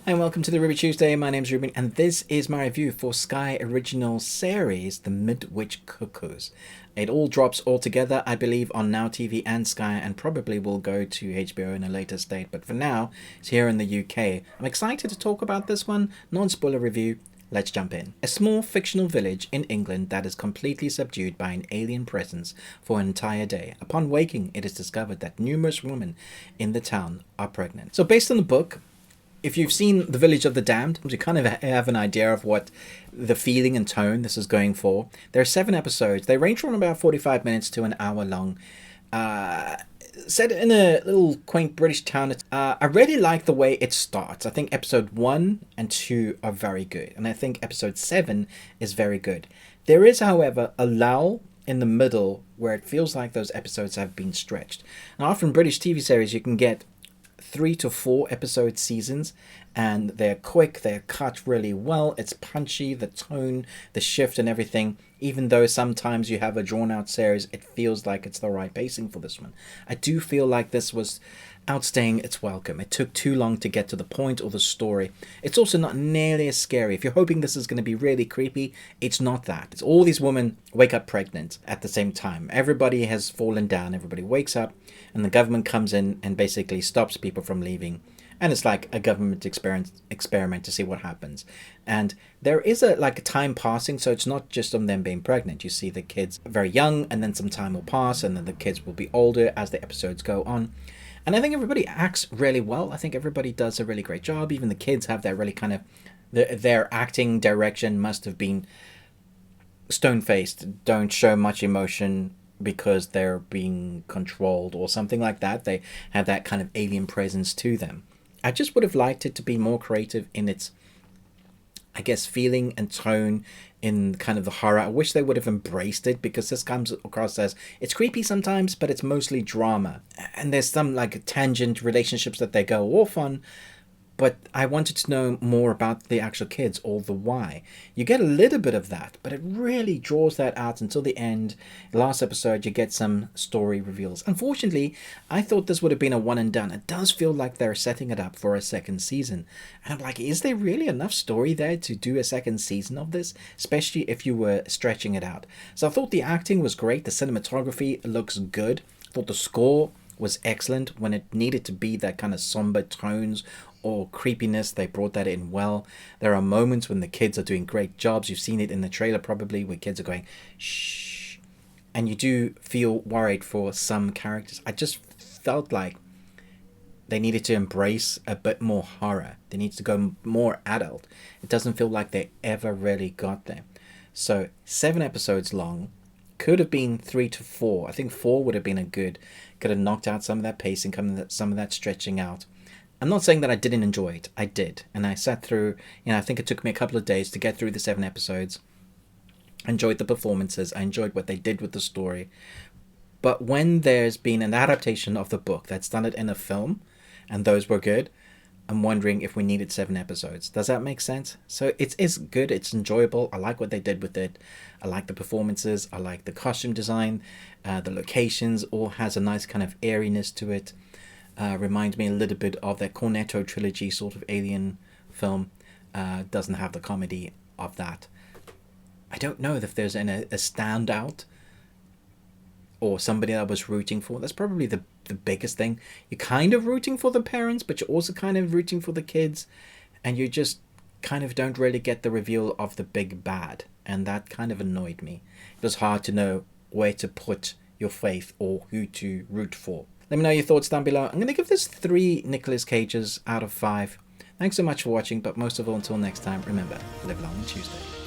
And welcome to the Ruby Tuesday. My name's Ruben, and this is my review for Sky original series, The Midwich Cuckoos. It all drops all together, I believe, on Now TV and Sky, and probably will go to HBO in a later state. But for now, it's here in the UK. I'm excited to talk about this one. Non-spoiler review. Let's jump in. A small fictional village in England that is completely subdued by an alien presence for an entire day. Upon waking, it is discovered that numerous women in the town are pregnant. So based on the book, if you've seen The Village of the Damned, you kind of have an idea of what the feeling and tone this is going for. There are 7 episodes. They range from about 45 minutes to an hour long. Set in a little quaint British town. I really like the way it starts. I think episode 1 and 2 are very good. And I think episode 7 is very good. There is, however, a lull in the middle where it feels like those episodes have been stretched. Now, often British TV series, you can get 3 to 4 episode seasons, and they're quick, they're cut really well, it's punchy, the tone, the shift and everything. Even though sometimes you have a drawn out series, it feels like it's the right pacing for this one. I do feel like this was outstaying its welcome. It took too long to get to the point or the story. It's also not nearly as scary. If you're hoping this is going to be really creepy, it's not that. It's all these women wake up pregnant at the same time. Everybody has fallen down, everybody wakes up, and the government comes in and basically stops people from leaving. And it's like a government experiment to see what happens. And there is a time passing, so it's not just on them being pregnant. You see the kids very young, and then some time will pass, and then the kids will be older as the episodes go on. And I think everybody acts really well. I think everybody does a really great job. Even the kids have that really kind of... Their acting direction must have been stone-faced. Don't show much emotion because they're being controlled or something like that. They have that kind of alien presence to them. I just would have liked it to be more creative in its, I guess, feeling and tone in kind of the horror. I wish they would have embraced it, because this comes across as it's creepy sometimes, but it's mostly drama. And there's some tangent relationships that they go off on. But I wanted to know more about the actual kids, or the why. You get a little bit of that, but it really draws that out until the end. Last episode, you get some story reveals. Unfortunately, I thought this would have been a one and done. It does feel like they're setting it up for a second season. And I'm like, is there really enough story there to do a second season of this? Especially if you were stretching it out. So I thought the acting was great. The cinematography looks good. I thought the score was excellent when it needed to be that kind of somber tones or creepiness. They brought that in well. There are moments when the kids are doing great jobs. You've seen it in the trailer probably, where kids are going shh, and you do feel worried for some characters. I just felt like they needed to embrace a bit more horror. They need to go more adult. It doesn't feel like they ever really got there. So 7 episodes long. Could have been 3 to 4. I think 4 would have been a good. Could have knocked out some of that pacing, some of that stretching out. I'm not saying that I didn't enjoy it. I did. And I sat through, I think it took me a couple of days to get through the 7 episodes. I enjoyed the performances. I enjoyed what they did with the story. But when there's been an adaptation of the book that's done it in a film, and those were good, I'm wondering if we needed 7 episodes. Does that make sense? So it's good. It's enjoyable. I like what they did with it. I like the performances. I like the costume design. The locations all has a nice kind of airiness to it. Reminds me a little bit of that Cornetto trilogy sort of alien film. Doesn't have the comedy of that. I don't know if there's a standout or somebody that I was rooting for. That's probably the biggest thing. You're kind of rooting for the parents, but you're also kind of rooting for the kids, and you just kind of don't really get the reveal of the big bad, and that kind of annoyed me. It was hard to know where to put your faith or who to root for. Let me know your thoughts down below. I'm going to give this 3 Nicolas Cages out of 5. Thanks so much for watching, but most of all, until next time, remember, live long on Tuesday.